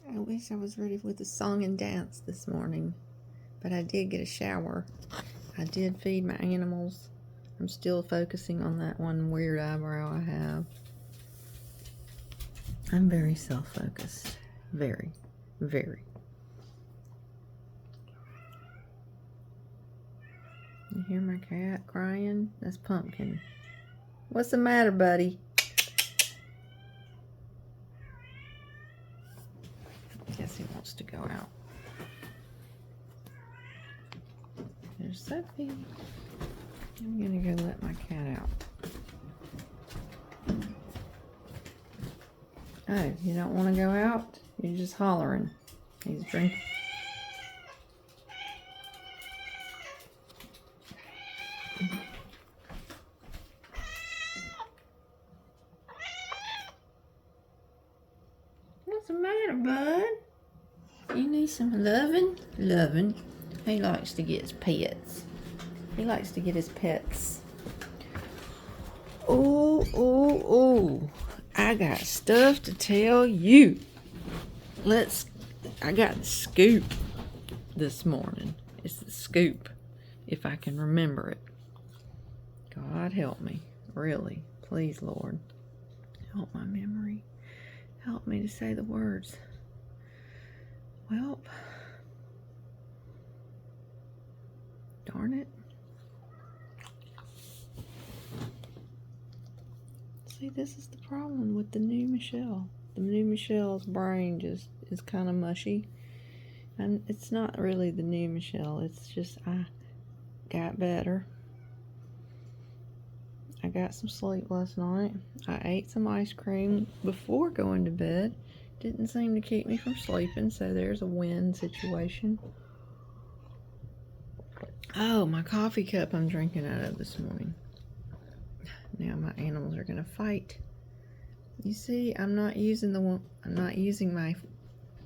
I wish I was ready with the song and dance this morning, but I did get a shower. I did feed my animals. I'm still focusing on that one weird eyebrow I have. I'm very self-focused. Very, very. You hear my cat crying? That's Pumpkin. What's the matter, buddy? Guess he wants to go out. There's Sophie. I'm gonna go let my cat out. Oh, you don't want to go out? You're just hollering. He's drinking. What's the matter, bud? You need some loving? Loving. He likes to get his pets. He likes to get his pets. Oh, oh, oh. I got stuff to tell you. I got the scoop this morning. It's the scoop, if I can remember it. God help me. Really. Please, Lord. Help my memory. Help me to say the words. Well, darn it. See, this is the problem with the new Michelle. The new Michelle's brain just is kind of mushy. And it's not really the new Michelle. It's just I got better. I got some sleep last night. I ate some ice cream before going to bed. Didn't seem to keep me from sleeping, so there's a win situation. Oh, my coffee cup I'm drinking out of this morning. Now my animals are gonna fight. You see, I'm not using my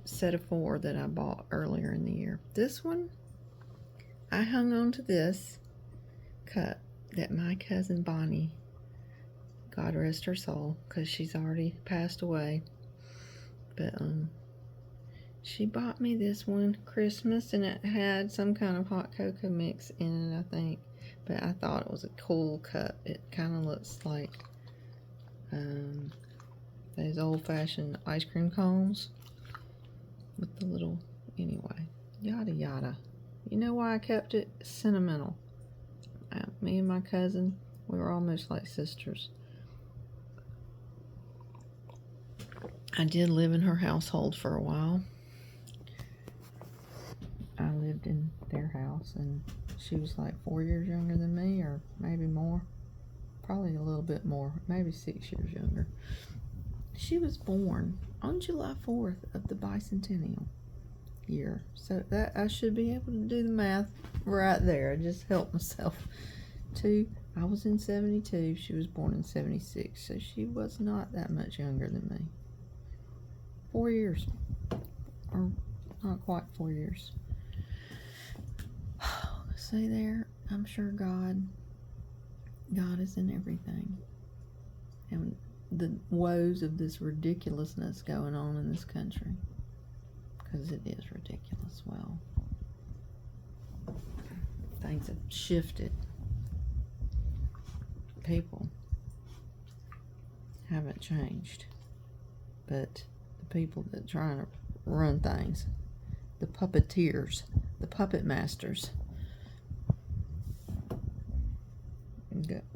set of 4 that I bought earlier in the year. This one, I hung on to this cup that my cousin Bonnie, God rest her soul, because she's already passed away, but she bought me this one Christmas, and it had some kind of hot cocoa mix in it, I think. But I thought it was a cool cup. It kind of looks like those old-fashioned ice cream cones with the little, anyway, yada yada. You know why I kept it? Sentimental. Me and my cousin, we were almost like sisters. I did live in her household for a while. I lived in their house, and she was like 4 years younger than me, or maybe more. Probably a little bit more, maybe 6 years younger. She was born on July 4th of the bicentennial year. So that I should be able to do the math right there. I just helped myself. I was in 72. She was born in 76. So she was not that much younger than me. 4 years. Or not quite 4 years. See there? I'm sure God is in everything. And the woes of this ridiculousness going on in this country, because it is ridiculous. Well, things have shifted. People haven't changed, but the people that are trying to run things, the puppeteers, the puppet masters,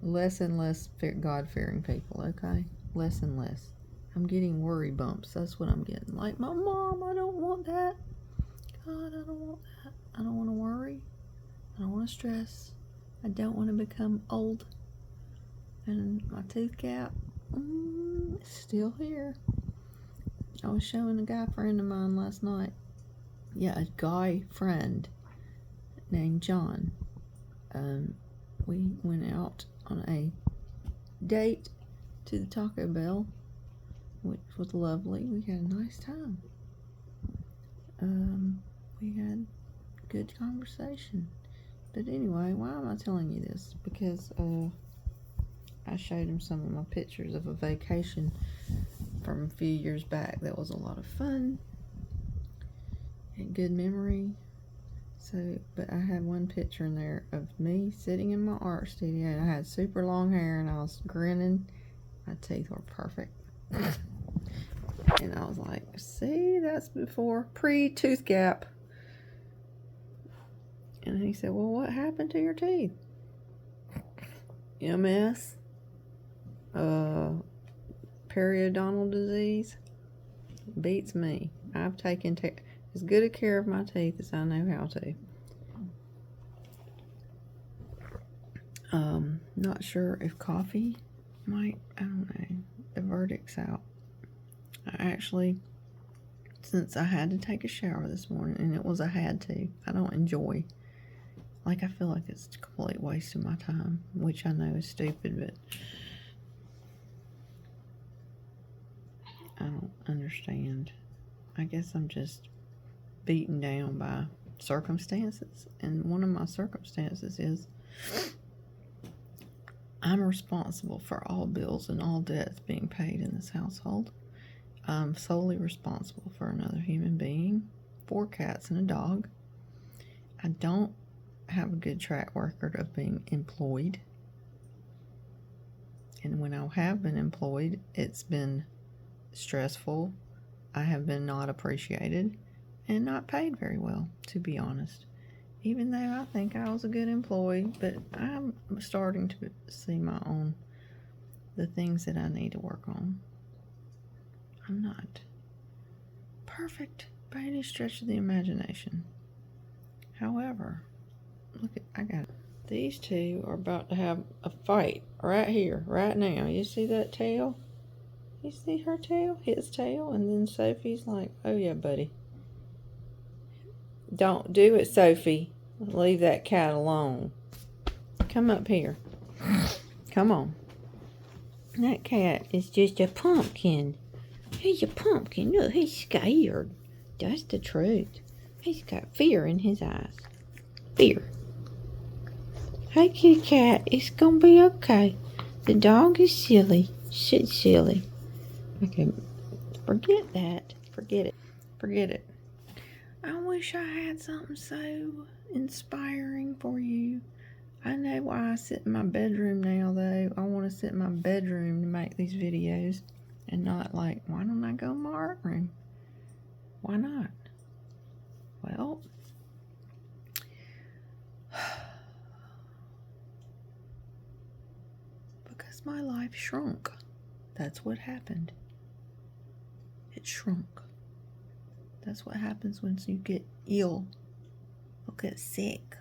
less and less God-fearing people, okay? Less and less. I'm getting worry bumps. That's what I'm getting. Like, my mom, I don't want that. God, I don't want that. I don't want to worry. I don't want to stress. I don't want to become old. And my tooth cap is still here. I was showing a guy friend of mine last night. Yeah, a guy friend named John. We went out on a date to the Taco Bell, which was lovely. We had a nice time. We had good conversation. But anyway, why am I telling you this? Because I showed him some of my pictures of a vacation from a few years back. That was a lot of fun. good memory. So, but I had one picture in there of me sitting in my art studio, and I had super long hair, and I was grinning. My teeth were perfect. And I was like, see, that's before pre-tooth gap. And he said, well, what happened to your teeth? MS, periodontal disease, beats me. I've taken as good a care of my teeth as I know how to. Not sure if coffee might, I don't know, the verdict's out. Since I had to take a shower this morning, and it was a had to, I don't enjoy, like, I feel like it's a complete waste of my time, which I know is stupid, but I don't understand. I guess I'm just beaten down by circumstances, and one of my circumstances is I'm responsible for all bills and all debts being paid in this household. I'm solely responsible for another human being, 4 cats and a dog. I don't have a good track record of being employed. And when I have been employed, it's been stressful. I have been not appreciated and not paid very well, to be honest. Even though I think I was a good employee, but I'm starting to see the things that I need to work on. I'm not perfect by any stretch of the imagination. However, these two are about to have a fight right here, right now. You see that tail? You see her tail? His tail? And then Sophie's like, oh yeah, buddy. Don't do it, Sophie. Leave that cat alone. Come up here. Come on. That cat is just a pumpkin. He's a pumpkin. Look, he's scared. That's the truth. He's got fear in his eyes. Fear. Hey, kitty cat, it's gonna be okay. The dog is silly. She's silly. Okay, forget that. Forget it. Forget it. I wish I had something so inspiring for you. I know why I sit in my bedroom now, though. I want to sit in my bedroom to make these videos and not like, why don't I go in my art room? Why not? Well, because my life shrunk. That's what happened. It shrunk. That's what happens once you get ill or get sick.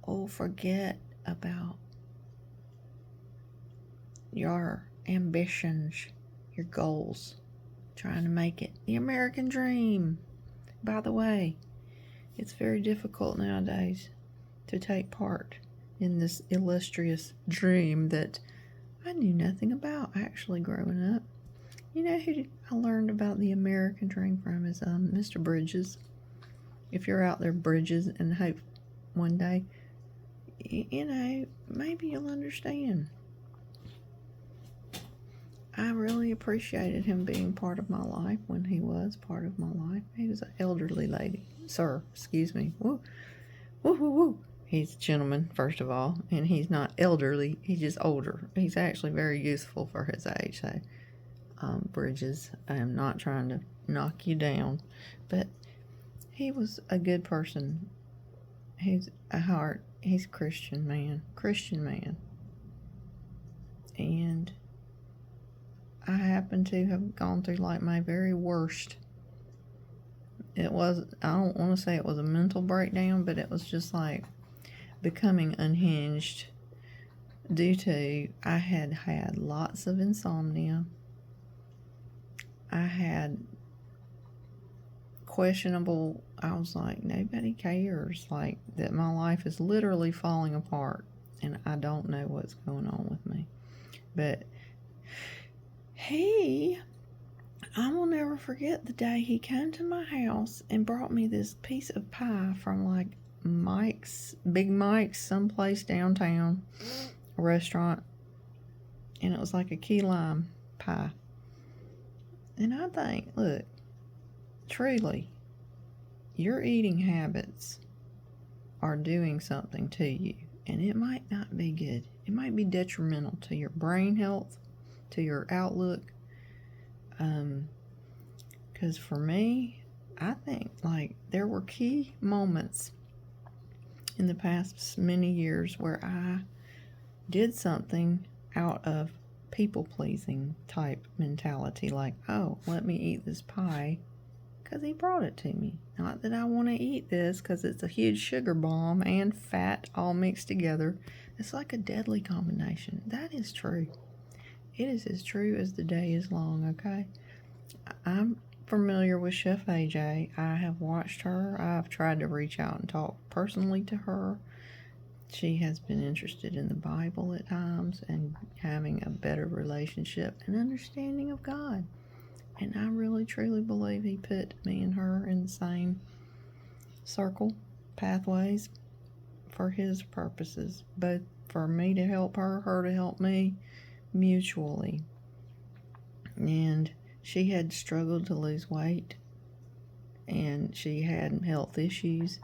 Or forget about your ambitions, your goals, trying to make it. The American dream. By the way, it's very difficult nowadays to take part in this illustrious dream that I knew nothing about actually growing up. You know who I learned about the American dream from is Mr. Bridges. If you're out there, Bridges, and hope one day, you know, maybe you'll understand. I really appreciated him being part of my life when he was part of my life. He was an elderly lady. Sir, excuse me. Woo, woo, woo, woo. He's a gentleman, first of all, and he's not elderly. He's just older. He's actually very useful for his age. So, Bridges, I am not trying to knock you down, but he was a good person. He's a Christian man. And I happen to have gone through like my very worst. I don't want to say it was a mental breakdown, but it was just like becoming unhinged due to I had lots of insomnia. I had questionable, I was like, nobody cares, like that my life is literally falling apart and I don't know what's going on with me. But I will never forget the day he came to my house and brought me this piece of pie from like Big Mike's, someplace downtown, a restaurant, and it was like a key lime pie. And I think, look, truly, your eating habits are doing something to you, and it might not be good. It might be detrimental to your brain health, to your outlook. Because for me, I think like there were key moments in the past many years where I did something out of people-pleasing type mentality, like, oh, let me eat this pie because he brought it to me. Not that I want to eat this because it's a huge sugar bomb and fat all mixed together. It's like a deadly combination. That is true. It is as true as the day is long, okay? I'm familiar with Chef AJ. I have watched her. I've tried to reach out and talk personally to her. She has been interested in the Bible at times and having a better relationship and understanding of God. And I really truly believe he put me and her in the same circle, pathways, for his purposes, both for me to help her, her to help me, mutually. And she had struggled to lose weight, and she had health issues,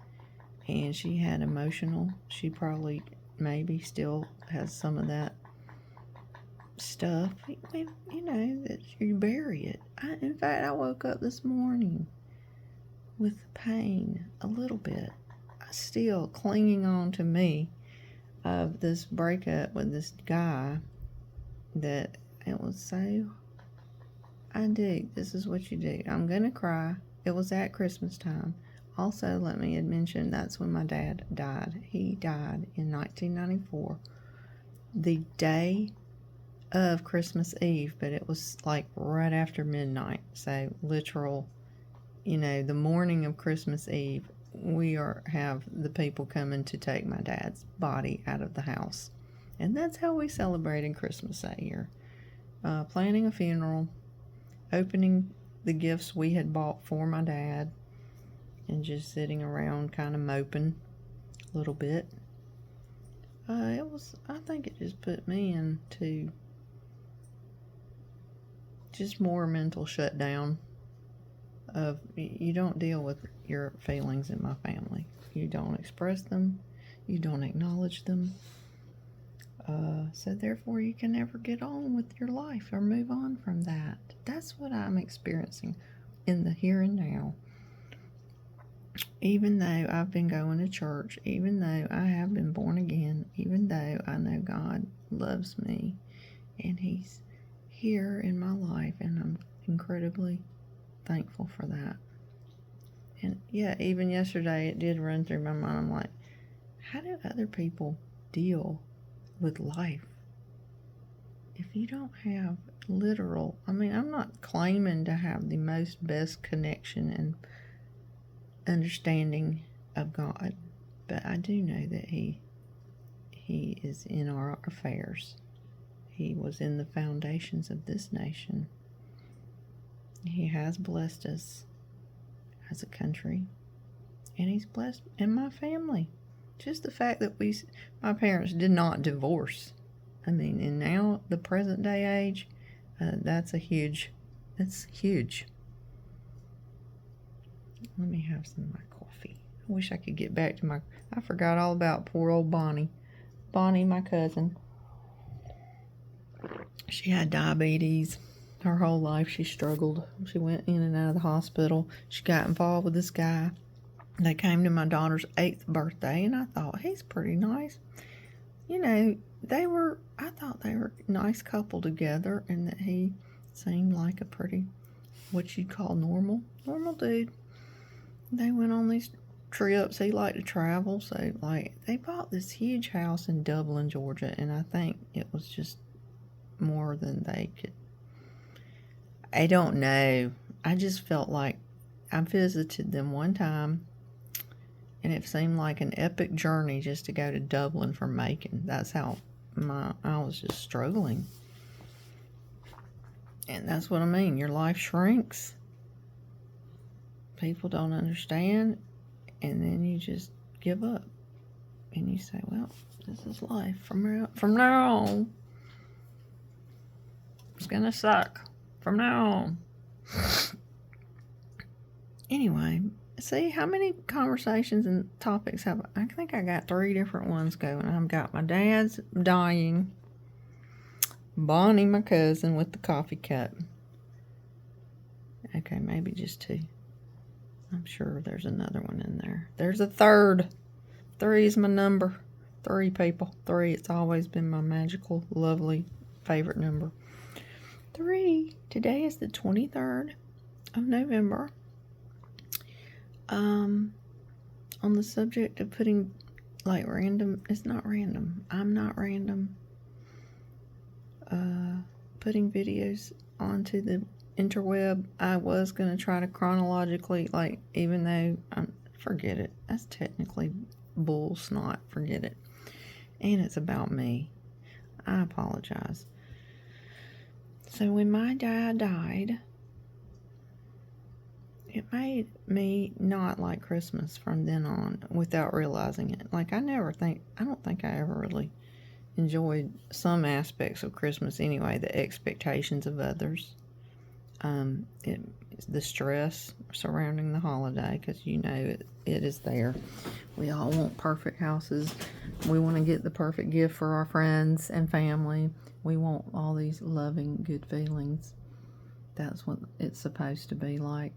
and she had emotional. She probably maybe still has some of that stuff, you know, that you bury it. In fact, I woke up this morning with pain a little bit, still clinging on to me of this breakup with this guy, that it was so, this is what you do. I'm gonna cry. It was at Christmas time. Also, let me mention, that's when my dad died. He died in 1994, the day of Christmas Eve, but it was like right after midnight. So literal, you know, the morning of Christmas Eve, we have the people coming to take my dad's body out of the house. And that's how we celebrated Christmas that year. Planning a funeral, opening the gifts we had bought for my dad, and just sitting around kind of moping a little bit. I think it just put me into just more mental shutdown of, you don't deal with your feelings in my family. You don't express them. You don't acknowledge them. So therefore you can never get on with your life or move on from that. That's what I'm experiencing in the here and now. Even though I've been going to church, even though I have been born again, even though I know God loves me and he's here in my life, and I'm incredibly thankful for that. And yeah, even yesterday it did run through my mind. I'm like, how do other people deal with life if you don't have literal, I'm not claiming to have the most best connection and understanding of God, but I do know that he is in our affairs. He was in the foundations of this nation. He has blessed us as a country, and he's blessed in my family. Just the fact that my parents did not divorce. And now the present day age, that's huge. Let me have some of my coffee. I wish I could get back to I forgot all about poor old Bonnie. Bonnie, my cousin. She had diabetes. Her whole life she struggled. She went in and out of the hospital. She got involved with this guy. They came to my daughter's 8th birthday, and I thought, he's pretty nice. You know, I thought they were a nice couple together, and that he seemed like a pretty, what you'd call normal dude. They went on these trips. He liked to travel, so they bought this huge house in Dublin, Georgia, and I think it was just more than they could. I don't know. I just felt like I visited them one time, and it seemed like an epic journey just to go to Dublin from Macon. That's how I was just struggling. And that's what I mean. Your life shrinks. People don't understand, and then you just give up. And you say, well, this is life. From now on, it's going to suck. From now on. Anyway, See, how many conversations and topics have I think I got 3 different ones going. I've got my dad's dying, Bonnie, my cousin, with the coffee cup. Okay, maybe just 2. I'm sure there's another one in there. There's a third. 3 is my number. 3 people. 3. It's always been my magical, lovely, favorite number. 3. Today is the 23rd of November. On the subject of putting like random, it's not random. I'm not random. Putting videos onto the interweb. I was going to try to chronologically, like, even though forget it. That's technically bull snot. Forget it. And it's about me. I apologize. So when my dad died, it made me not like Christmas from then on without realizing it. Like, I don't think I ever really enjoyed some aspects of Christmas anyway, the expectations of others. The stress surrounding the holiday, because it is there. We all want perfect houses. We want to get the perfect gift for our friends and family. We want all these loving, good feelings. That's what it's supposed to be like.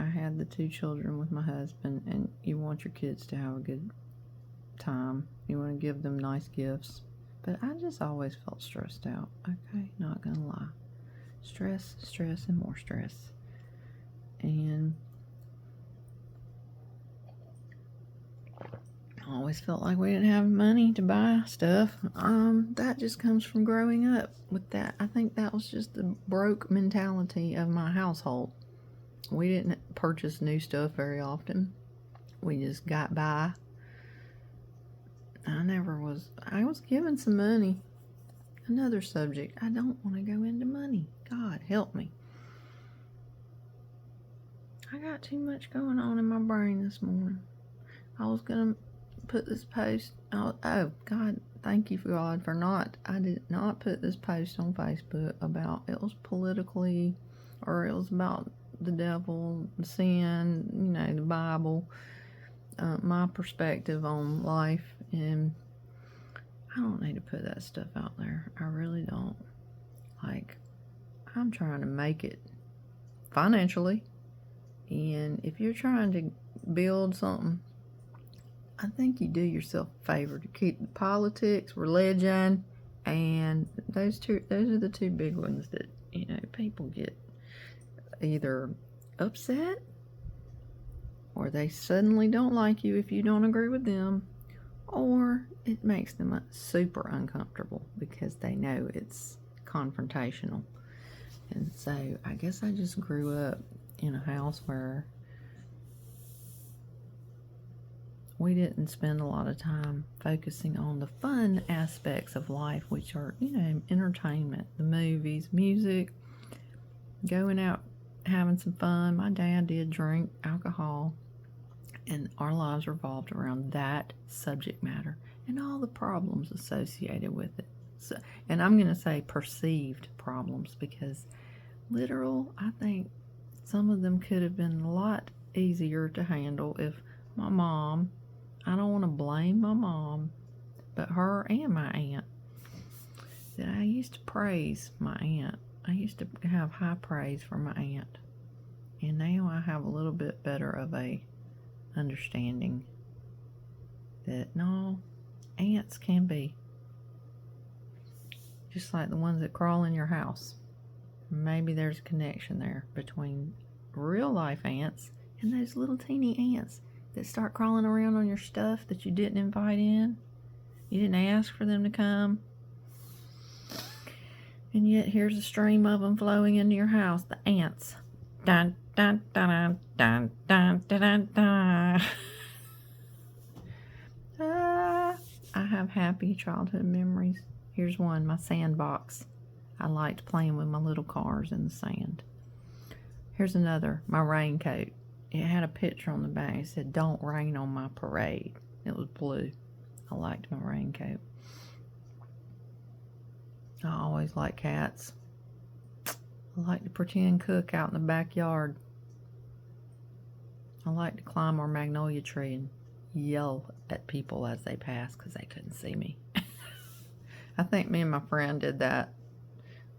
I had the 2 children with my husband, and you want your kids to have a good time. You want to give them nice gifts. But I just always felt stressed out. Okay, not gonna lie. Stress, and more stress. And I always felt like we didn't have money to buy stuff. That just comes from growing up with that. I think that was just the broke mentality of my household. We didn't purchase new stuff very often. We just got by. I was given some money. Another subject. I don't want to go into money. God help me. I got too much going on in my brain this morning. I was going to put this post. Oh, God, thank you, God, I did not put this post on Facebook about, it was politically, or it was about the devil, sin, the Bible, my perspective on life, and I don't need to put that stuff out there. I really don't. Like, I'm trying to make it financially, and if you're trying to build something, I think you do yourself a favor to keep the politics, religion, and those are the 2 big ones that, people get either upset or they suddenly don't like you if you don't agree with them, or it makes them super uncomfortable because they know it's confrontational. And so I guess I just grew up in a house where we didn't spend a lot of time focusing on the fun aspects of life, which are, entertainment, the movies, music, going out, having some fun. My dad did drink alcohol, and our lives revolved around that subject matter and all the problems associated with it. So, and I'm going to say perceived problems, because literal, I think some of them could have been a lot easier to handle if my mom, I don't want to blame my mom, but her and my aunt, that I used to praise my aunt. I used to have high praise for my aunt. And now I have a little bit better of a understanding that no, ants can be just like the ones that crawl in your house. Maybe there's a connection there between real life ants and those little teeny ants that start crawling around on your stuff that you didn't invite in. You didn't ask for them to come. And yet here's a stream of them flowing into your house. The ants. Dun, dun, dun, dun, dun, dun, dun, dun. I have happy childhood memories. Here's one, my sandbox. I liked playing with my little cars in the sand. Here's another, my raincoat. It had a picture on the back. It said, "Don't rain on my parade." It was blue. I liked my raincoat. I always like cats. I like to pretend cook out in the backyard. I like to climb our magnolia tree and yell at people as they pass because they couldn't see me. I think me and my friend did that,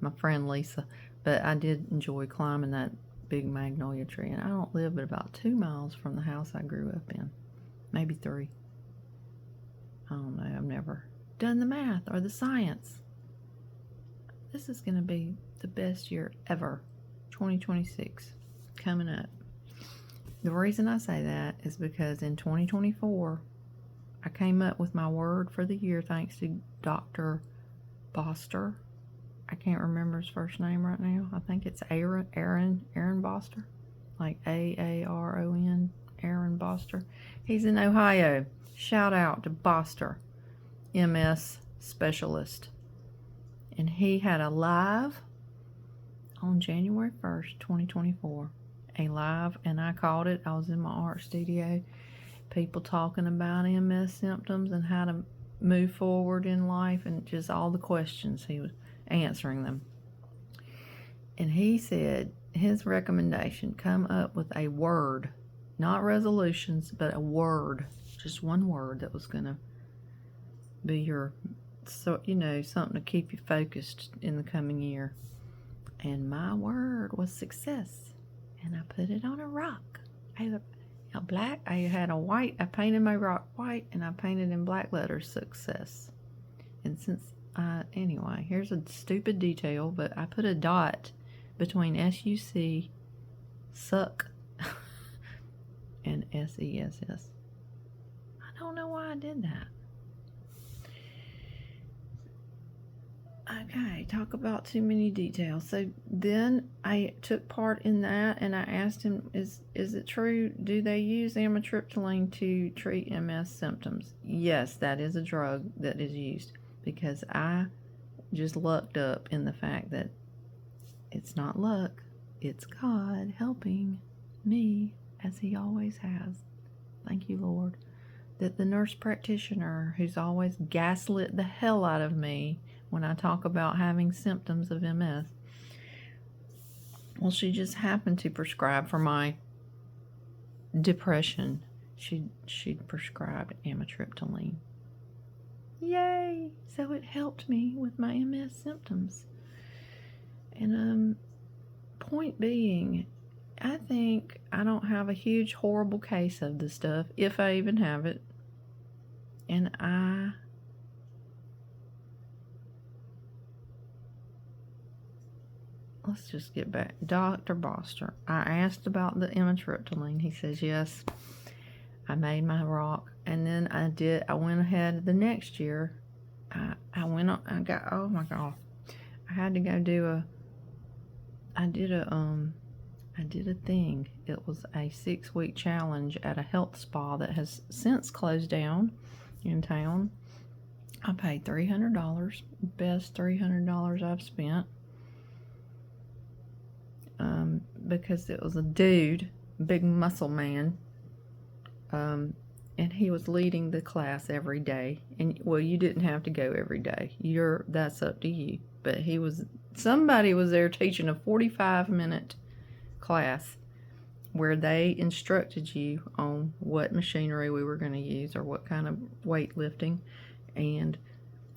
my friend Lisa, but I did enjoy climbing that big magnolia tree, and I don't live but about 2 miles from the house I grew up in, maybe 3. I don't know, I've never done the math or the science. This is going to be the best year ever, 2026, coming up. The reason I say that is because in 2024, I came up with my word for the year thanks to Dr. Boster. I can't remember his first name right now. I think it's Aaron Boster, like Aaron, Aaron Boster. He's in Ohio. Shout out to Boster, MS specialist. And he had a live on January 1st, 2024. A live, and I called it. I was in my art studio. People talking about MS symptoms and how to move forward in life and just all the questions. He was answering them. And he said his recommendation, come up with a word, not resolutions, but a word, just one word that was going to be your, so something to keep you focused in the coming year. And my word was success. And I put it on a rock. Black. I had a white. I painted my rock white, and I painted in black letters success. And anyway, here's a stupid detail, but I put a dot between SUC, suck, and SESS. I don't know why I did that. Okay, talk about too many details. So then I took part in that, and I asked him, is it true? Do they use amitriptyline to treat MS symptoms? Yes, that is a drug that is used, because I just lucked up in the fact that it's not luck, it's God helping me, as he always has. Thank you, Lord. That the nurse practitioner who's always gaslit the hell out of me when I talk about having symptoms of MS, well, she just happened to prescribe for my depression. She prescribed amitriptyline. Yay! So it helped me with my MS symptoms. And point being, I think I don't have a huge horrible case of this stuff, if I even have it. And let's just get back. Dr. Boster, I asked about the amitriptyline. He says, yes, I made my rock. And then I went ahead the next year. I had to go do I did a thing. It was a 6-week challenge at a health spa that has since closed down in town. I paid $300, best $300 I've spent. Because it was a dude, big muscle man, and he was leading the class every day. And well, you didn't have to go every day. That's up to you. But somebody was there teaching a 45-minute class where they instructed you on what machinery we were going to use or what kind of weightlifting, and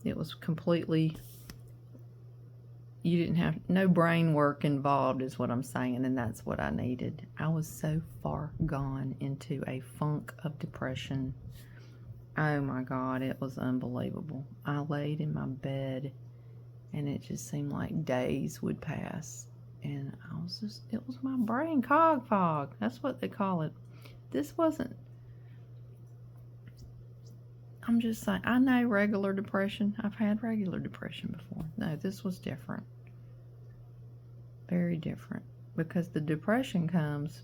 it was completely, you didn't have no brain work involved, is what I'm saying, and that's what I needed. I was so far gone into a funk of depression. Oh my God, it was unbelievable. I laid in my bed, and it just seemed like days would pass. And it was my brain fog. That's what they call it. This wasn't, I'm just saying, I know regular depression. I've had regular depression before. No, this was different. Very different. Because the depression comes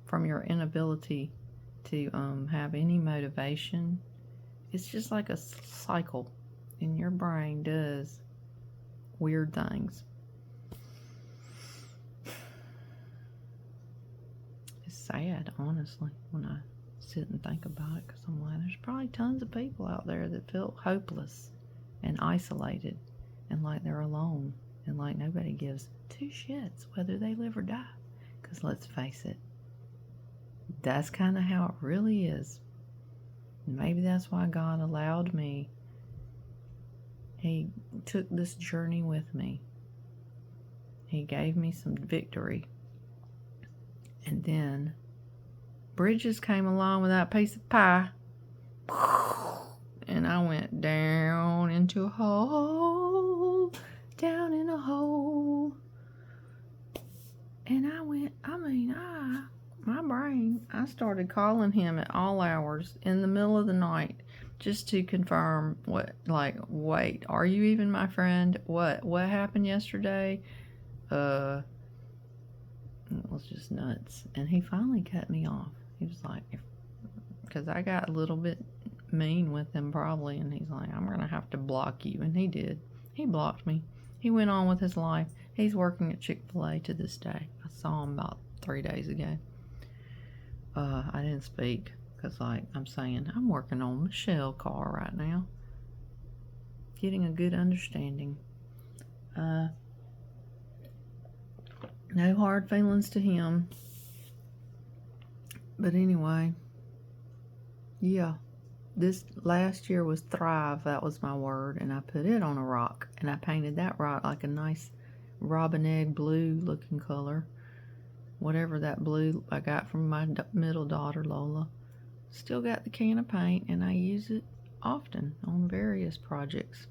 from your inability to have any motivation. It's just like a cycle. And your brain does weird things. It's sad, honestly, when I sit and think about it, because I'm like, there's probably tons of people out there that feel hopeless and isolated, and like they're alone, and like nobody gives two shits whether they live or die. Because let's face it, that's kind of how it really is. Maybe that's why God allowed me. He took this journey with me. He gave me some victory. And then Bridges came along with that piece of pie. And I went down into a hole. Down in a hole. And my brain, I started calling him at all hours in the middle of the night just to confirm wait, are you even my friend? What happened yesterday? It was just nuts. And he finally cut me off. He was like, because I got a little bit mean with him probably, and he's like, I'm going to have to block you. And he did. He blocked me. He went on with his life. He's working at Chick-fil-A to this day. I saw him about 3 days ago. I didn't speak because, like I'm saying, I'm working on Michelle Carr right now. Getting a good understanding. No hard feelings to him. But anyway, yeah. This last year was thrive. That was my word. And I put it on a rock. And I painted that rock like a nice robin egg blue looking color. Whatever that blue I got from my middle daughter, Lola. Still got the can of paint. And I use it often on various projects.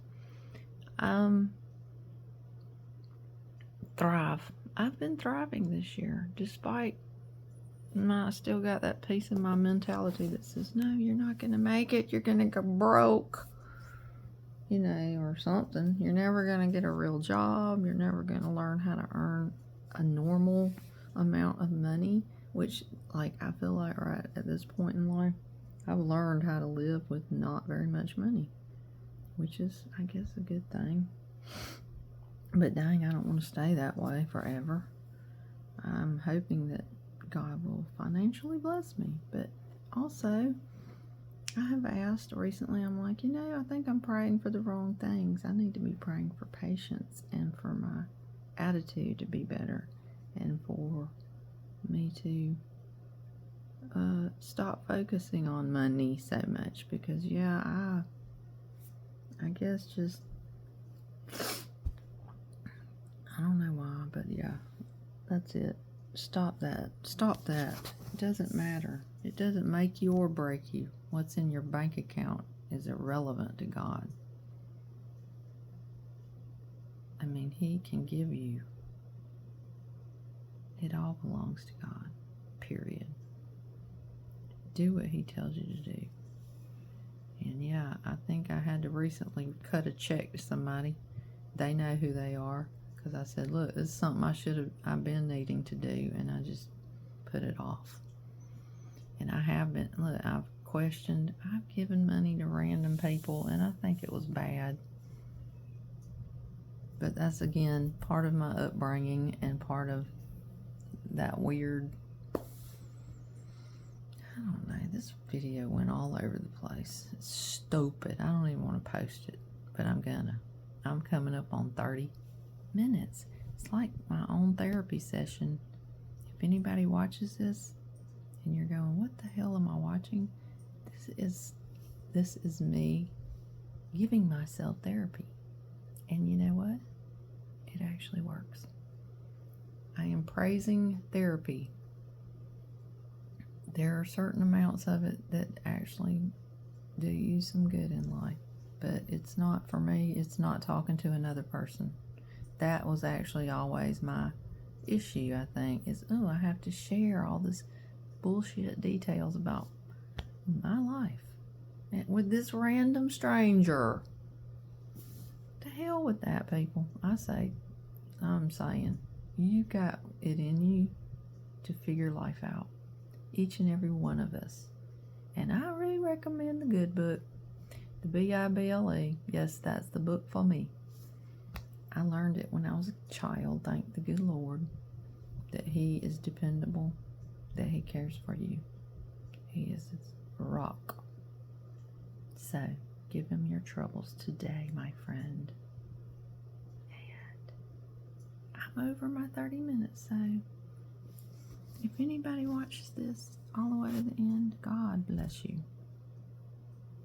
Thrive. I've been thriving this year. Despite I still got that piece in my mentality that says, no, you're not going to make it. You're going to go broke, or something. You're never going to get a real job. You're never going to learn how to earn a normal amount of money, which, I feel like right at this point in life, I've learned how to live with not very much money, which is, I guess, a good thing. But dang, I don't want to stay that way forever. I'm hoping that God will financially bless me. But also, I have asked recently, I'm like, I think I'm praying for the wrong things. I need to be praying for patience and for my attitude to be better and for me to stop focusing on money so much because, I guess just, I don't know why, but yeah, that's it. Stop that. It doesn't matter. It doesn't make you or break you. What's in your bank account is irrelevant to God. I mean, He can give you. It all belongs to God. Period. Do what He tells you to do. And I think I had to recently cut a check to somebody. They know who they are. Because I said, look, this is something I've been needing to do, and I just put it off. And I have been, I've given money to random people, and I think it was bad. But that's, again, part of my upbringing and part of that weird, I don't know, this video went all over the place. It's stupid. I don't even want to post it, but I'm coming up on 30 minutes. It's like my own therapy session. If anybody watches this and you're going, what the hell am I watching? This is me giving myself therapy. And you know what? It actually works. I am praising therapy. There are certain amounts of it that actually do you some good in life. But it's not, for me, it's not talking to another person. That was actually always my issue, I think, is, I have to share all this bullshit details about my life with this random stranger. The hell with that, people. I'm saying, you got it in you to figure life out. Each and every one of us. And I really recommend the good book, the Bible. Yes, that's the book for me. I learned it when I was a child, thank the good Lord, that He is dependable, that He cares for you. He is a rock. So, give Him your troubles today, my friend. I'm over my 30 minutes, so if anybody watches this all the way to the end, God bless you.